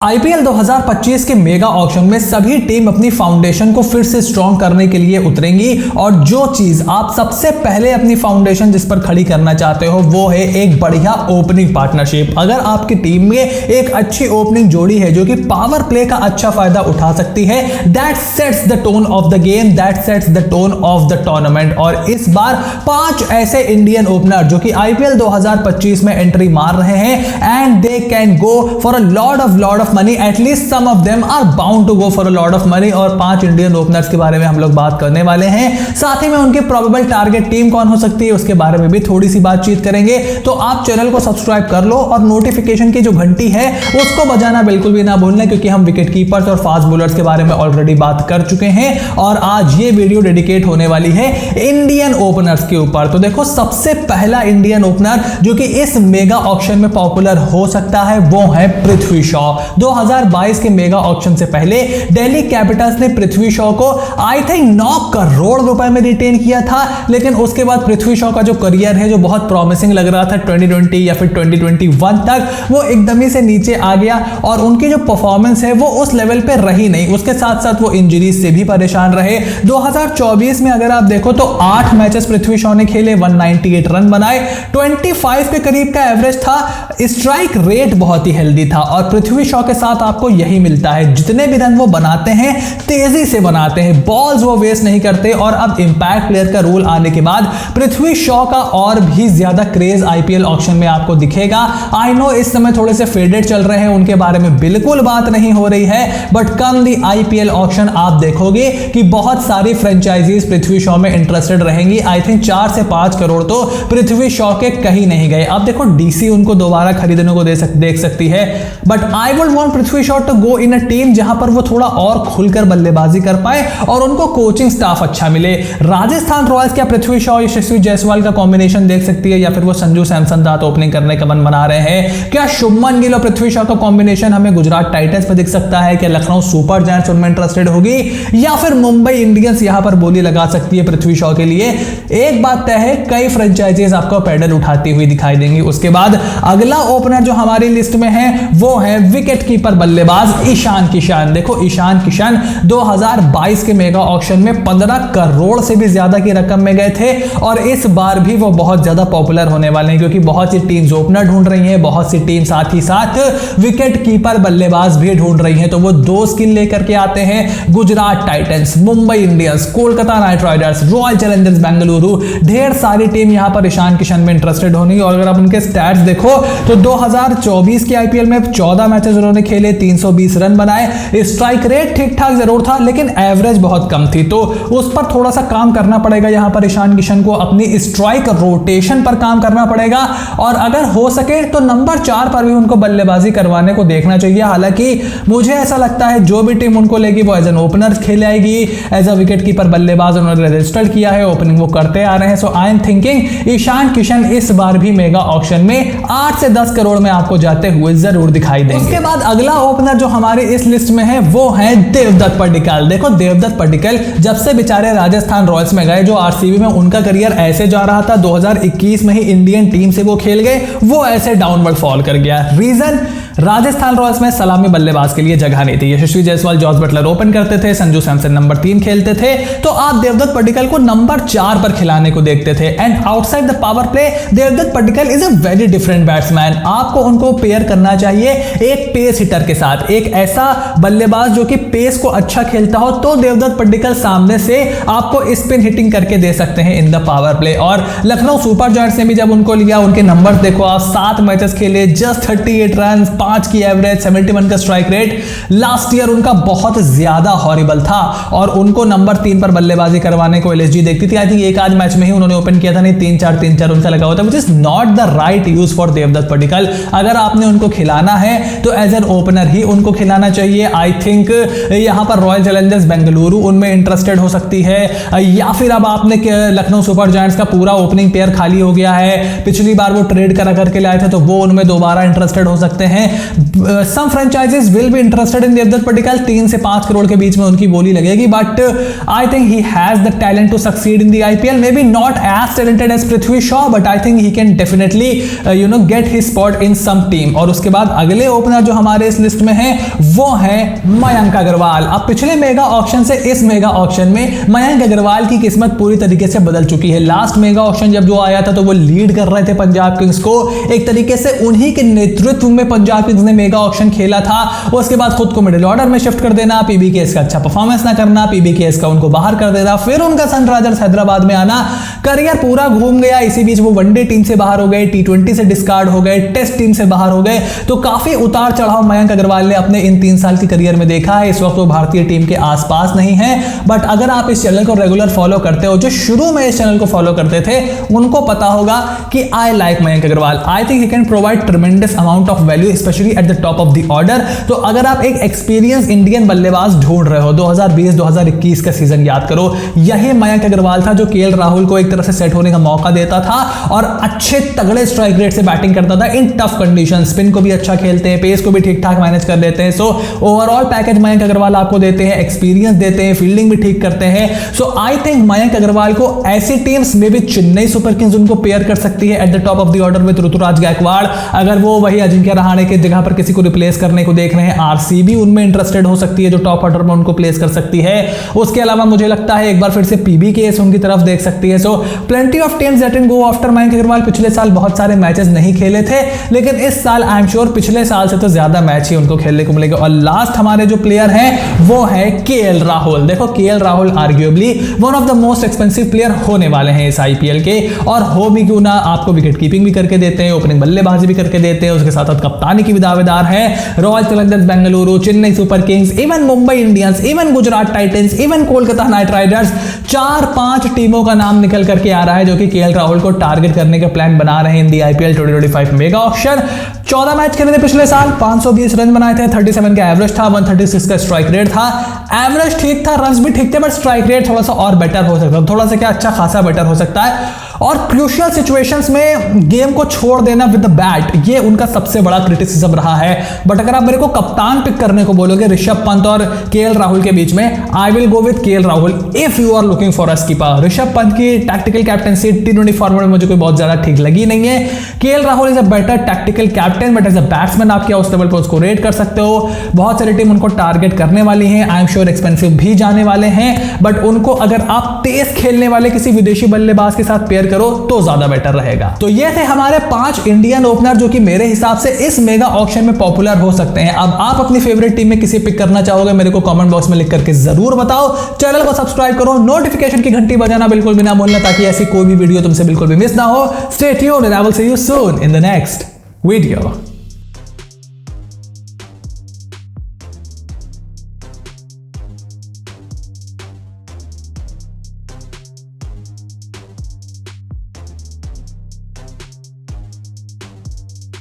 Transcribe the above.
IPL 2025 के mega auction में सभी टीम अपनी फाउंडेशन को फिर से स्ट्रॉन्ग करने के लिए उतरेंगी और जो चीज आप सबसे पहले अपनी फाउंडेशन जिस पर खड़ी करना चाहते हो वो है एक बढ़िया ओपनिंग पार्टनरशिप। अगर आपकी टीम में एक अच्छी ओपनिंग जोड़ी है जो कि पावर प्ले का अच्छा फायदा उठा सकती है, that sets the tone of the game, that sets the tone of the tournament. और इस बार 5 ऐसे इंडियन ओपनर जो कि आईपीएल 2025 में एंट्री मार रहे हैं and they can go for a lot of money, at least some of them are bound to go for a lot of money. और 5 इंडियन ओपनर्स के बारे में हम लोग बात करने वाले हैं, साथ ही में उनके प्रोबेबल टारगेट टीम कौन हो सकती है उसके बारे में भी थोड़ी सी बातचीत करेंगे। तो आप चैनल को सब्सक्राइब कर लो और नोटिफिकेशन की जो घंटी है उसको बजाना बिल्कुल भी ना भूलना, क्योंकि हम विकेट कीपर्स और फास्ट बॉलर्स के बारे में ऑलरेडी बात कर चुके हैं और आज ये वीडियो डेडिकेट होने वाली है इंडियन ओपनर्स के ऊपर। तो देखो, सबसे पहला इंडियन ओपनर जो कि इस मेगा ऑक्शन में पॉपुलर हो सकता है वो है पृथ्वी शॉ। 2022 के मेगा ऑक्शन से पहले दिल्ली कैपिटल्स ने पृथ्वी शॉ को आई थिंक 9 करोड़ रुपए में रिटेन किया था, लेकिन उसके बाद पृथ्वी शॉ का जो करियर है जो बहुत प्रॉमिसिंग लग रहा था 2020 या फिर 2021 तक, वो एकदम ही से नीचे आ गया और उनकी जो परफॉर्मेंस है वो उस लेवल पे रही नहीं। उसके साथ साथ वो इंजरीज से भी परेशान रहे। 2024 में अगर आप देखो तो 8 मैचेस पृथ्वी शॉ ने खेले, 198 रन बनाए, 25 के करीब का एवरेज था, स्ट्राइक रेट बहुत ही हेल्दी था। और पृथ्वी शॉ के साथ आपको यही मिलता है, जितने भी रन वो बनाते हैं तेजी से बनाते हैं, बॉल्स वो वेस्ट नहीं करते। और अब इंपैक्ट प्लेयर का रूल आने के बाद पृथ्वी शॉ का और भी ज्यादा क्रेज आईपीएल ऑक्शन में आपको दिखेगा। आई नो इस समय थोड़े से फेडेड चल रहे हैं, उनके बारे में बिल्कुल बात नहीं हो रही है, but come the IPL auction आप देखोगे कि बहुत सारी फ्रेंचाइजीज पृथ्वी शॉ में इंटरेस्टेड रहेंगी। आई थिंक 4 से 5 करोड़ तो पृथ्वी शॉ के कहीं नहीं गए। अब देखो, डीसी उनको दोबारा खरीदने को देख सकती है, but I would want Prithvi Shaw to go in a team जहां पर वो थोड़ा और खुलकर बल्लेबाजी कर पाए और उनको कोचिंग स्टाफ अच्छा मिले। राजस्थान रॉयल्स क्या पृथ्वी शॉ यशस्वी जायसवाल का कॉम्बिनेशन देख सकती है, या फिर वो संजू सैमसन साथ ओपनिंग करने का मन बना रहे हैं? क्या शुभमन गिल और पृथ्वी शॉ का कॉम्बिनेशन हमें गुजरात टाइटंस पर दिख सकता है? क्या लखनऊ सुपर जायंट्स उनमें इंटरेस्टेड होगी, या फिर मुंबई इंडियंस यहां पर बोली लगा सकती है पृथ्वी शॉ के लिए? एक बात तय है, कई फ्रेंचाइजीज आपको पैडल उठाती हुई दिखाई देंगी। उसके बाद अगला ओपनर जो हमारी लिस्ट में है वो है विकेट कीपर बल्लेबाज ईशान किशन। देखो, ईशान किशन 2022 के मेगा ऑक्शन में 15 करोड़ से भी ज्यादा की रकम में गए थे और इस बार भी वो बहुत ज्यादा पॉपुलर होने वाले हैं, क्योंकि बहुत सी टीम्स ओपनर ढूंढ रही हैं, बहुत सी टीम साथ ही साथ विकेट कीपर बल्लेबाज भी ढूंढ रही हैं। तो वो 2 स्किल लेकर के आते हैं, Gujarat Titans, Mumbai Indians, Kolkata night Riders, royal Challengers Bengaluru, ढेर सारी टीम यहां पर ईशान किशन में इंटरेस्टेड होनी। और अगर आप उनके स्टैट्स देखो तो 2024 के आईपीएल में 14 मैचेस उन्होंने खेले, 320 रन बनाए, स्ट्राइक रेट ठीक ठाक जरूर था लेकिन एवरेज बहुत कम थी, तो उस पर थोड़ा सा काम करना पड़ेगा यहां पर ईशान किशन को, अपनी स्ट्राइक रोटेशन पर काम करना पड़ेगा और अगर हो सके तो नंबर 4 पर भी उनको बल्लेबाजी करवाने को देखना चाहिए। हालांकि मुझे ऐसा लगता है जो भी टीम उनको लेगी वो एज एन ओपनर खेले आएगी, एज अ विकेट कीपर बल्लेबाज उन्होंने रजिस्टर्ड किया है, ओपनिंग वो करते आ रहे हैं। So I am thinking Ishan Kishan इस बार भी मेगा ऑक्शन में 8 से 10 करोड़ में आपको जाते हुए जरूर दिखाई देंगे। उसके बाद अगला ओपनर जो हमारे इस लिस्ट में है वो है देवदत्त पडिक्कल। देखो, देवदत्त पडिक्कल जब से बेचारे राजस्थान रॉयल्स में गए, जो आरसीबी में उनका करियर ऐसे जा रहा था, 2021 में ही इंडियन टीम से वो खेल गए, वो ऐसे डाउनवर्ड फॉल कर गया। रीजन, राजस्थान रॉयल्स में सलामी बल्लेबाज के लिए जगह नहीं थी। यशस्वी जायसवाल, जॉस बटलर ओपन करते थे, संजू सैमसन नंबर 3 खेलते थे, तो आप देवदत्त पडिक्कल को नंबर 4 पर खिलाने को देखते थे। And outside the power play Devdutt Padikkal is a very different batsman. आपको उनको पेयर करना चाहिए एक पेस हिटर के साथ, एक ऐसा बल्लेबाज जो कि पेस को अच्छा खेलता हो, तो देवदत्त पडिक्कल सामने से आपको स्पिन हिटिंग करके दे सकते हैं इन द पावर प्ले। और लखनऊ सुपर जायंट्स ने भी जब उनको लिया, उनके नंबर देखो आप, 7 मैचेस खेले, जस्ट 38 रन, 5 की एवरेज, 71 का स्ट्राइक रेट। लास्ट ईयर उनका बहुत ज्यादा हॉरिबल था और उनको नंबर 3 पर बल्लेबाजी करवाने को एलएसजी देखती थी। आई थिंक एक आध मैच में ही उन्होंने ओपन किया था, नहीं 3-4 उनका लगा हुआ था, which is not the right use for Devdutt Padikkal. अगर आपने उनको खिलाना है तो एज एन ओपनर ही उनको खिलाना चाहिए। आई थिंक यहां पर रॉयल चैलेंजर्स बेंगलुरु उनमें इंटरेस्टेड हो सकती है, या फिर अब आपने लखनऊ सुपर जायंट्स का पूरा ओपनिंग पेयर खाली हो गया है, पिछली बार वो ट्रेड करा करके लाए थे तो वो उनमें दोबारा इंटरेस्टेड हो सकते हैं। Some franchisees will be interested in Devdutt Padikkal, 3 से 5 करोड़ के बीच में उनकी बोली लगेगी, but I think he has the talent to succeed in the IPL, maybe not as talented as Prithvi Shaw, but I think he can definitely get his spot in some team. और उसके बाद अगले ओपनर जो हमारे इस list में है वो है मयंक अग्रवाल। अब पिछले मेगा ऑक्शन से इस मेगा ऑक्शन में मयंक अग्रवाल की किस्मत पूरी तरीके से बदल चुकी है। लास्ट मेगा ऑक्शन जब जो आया था तो वो लीड कर रहे थे पंजाब किंग्स को, एक तरीके से उन्हीं के नेतृत्व में पंजाब किंग्स ने मेगा ऑक्शन खेला था। उसके बाद खुद को मिडिल ऑर्डर में शिफ्ट कर देना, पीबीकेएस का अच्छा परफॉर्मेंस ना करना, पीबीकेएस का उनको बाहर कर देना, फिर उनका सनराइजर्स हैदराबाद में आना, करियर पूरा घूम गया। इसी बीच वो वनडे टीम से बाहर हो गए, टी20 से डिस्कार्ड हो गए, टेस्ट टीम से बाहर हो गए। तो काफी उतार चढ़ाव मयंक अग्रवाल ने अपने इन 3 साल की करियर में देखा है। इस वक्त वो भारतीय टीम के आसपास नहीं है, बट अगर आप इस चैनल को रेगुलर फॉलो करते हो, जो शुरू में इस चैनल को फॉलो करते थे, उनको पता होगा कि I like Mayank Agarwal. I think he can provide tremendous amount of value, specially at the top of the order. तो अगर आप एक एक्सपीरियंस इंडियन बल्लेबाज ढूंढ रहे हो, 2020-2021 का सीजन याद करो, यही मयंक अग्रवाल था जो केएल राहुल को एक तरह से सेट होने का मौका देता था और अच्छे तगड़े स्ट्राइक रेट से बैटिंग करता था इन टफ कंडीशन। स्पिन को भी अच्छा खेलते हैं, पेस को भी ठीक ठाक मैनेज कर देते हैं। So overall package Mayank Agarwal आपको देते हैं, एक्सपीरियंस देते हैं, फील्डिंग भी ठीक करते हैं। So I think Mayank Agarwal को ऐसी टीम्स में भी चेन्नई सुपर किंग्स उनको पेयर कर सकती है at the top of the order with Ruturaj Gaikwad. अगर वो वही अजिंक्य रहाणे के जगह पर किसी को रिप्लेस करने को देख रहे हैं, आरसीबी उनमें इंटरेस्टेड हो सकती है जो टॉप ऑर्डर में उनको प्लेस कर सकती है। उसके अलावा मुझे लगता है एक बार फिर से पीबीकेएस उनकी तरफ देख सकती है। So plenty of teams that can go after Mayank Agarwal. पिछले साल बहुत सारे मैचेस नहीं खेले थे, लेकिन इस साल आई एम श्योर पिछले साल से तो ज्यादा मैच ही उनको खेलने को मिलेगा। और लास्ट हमारे जो प्लेयर हैं वो है केएल राहुल। देखो KL Rahul arguably one of the most expensive player होने वाले हैं इस आईपीएल के, और हो भी क्यों ना, आपको विकेट कीपिंग भी करके देते हैं, ओपनिंग बल्लेबाजी भी करके देते हैं, उसके साथ साथ कप्तानी की भी दावेदार है। Royal Challengers Bengaluru, Chennai super Kings, even Mumbai Indians, even Gujarat Titans, even Kolkata night Riders, 4-5 टीमों का नाम निकल करके आ रहा है जो कि केएल राहुल को टारगेट करने का प्लान बना रहे हैं इन दी आईपीएल 2025 मेगा ऑक्शन। 14 मैच खेले थे पिछले साल, 520 रन बनाए थे, 37 का एवरेज था, 136 का स्ट्राइक रेट था। एवरेज ठीक था, रन्स भी ठीक थे, बट स्ट्राइक रेट थोड़ा सा और बेटर हो सकता है, थोड़ा सा क्या अच्छा खासा बेटर हो सकता है। और क्रूशियल सिचुएशंस में गेम को छोड़ देना विद द बैट, ये उनका सबसे बड़ा क्रिटिसिज्म रहा है। बट अगर आप मेरे को कप्तान पिक करने को बोलोगे ऋषभ पंत और केएल राहुल के बीच में, I will go with KL Rahul if you are looking for a skipper. Rishabh Pant की टैक्टिकल कैप्टनसी टी20 फॉर्मेट में मुझे कोई बहुत ज्यादा ठीक लगी नहीं है। KL Rahul is a better tactical captain, but as a batsman आप क्या उस लेवल पर उसको रेट कर सकते हो। बहुत सारी टीम उनको टारगेट करने वाली है, आई एम श्योर एक्सपेंसिव भी जाने वाले हैं, बट उनको अगर आप तेज खेलने वाले किसी विदेशी बल्लेबाज के साथ पेयर करो तो ज्यादा बेटर रहेगा। तो ये थे हमारे 5 इंडियन ओपनर जो कि मेरे हिसाब से इस मेगा ऑक्शन में पॉपुलर हो सकते हैं। अब आप अपनी फेवरेट टीम में किसी पिक करना चाहोगे, मेरे को कमेंट बॉक्स में लिख करके जरूर बताओ। चैनल को सब्सक्राइब करो, नोटिफिकेशन की घंटी बजाना बिल्कुल भी ना भूलना, ताकि ऐसी कोई भी वीडियो तुमसे बिल्कुल भी मिस ना हो। Stay tuned and I will see you soon in the next video.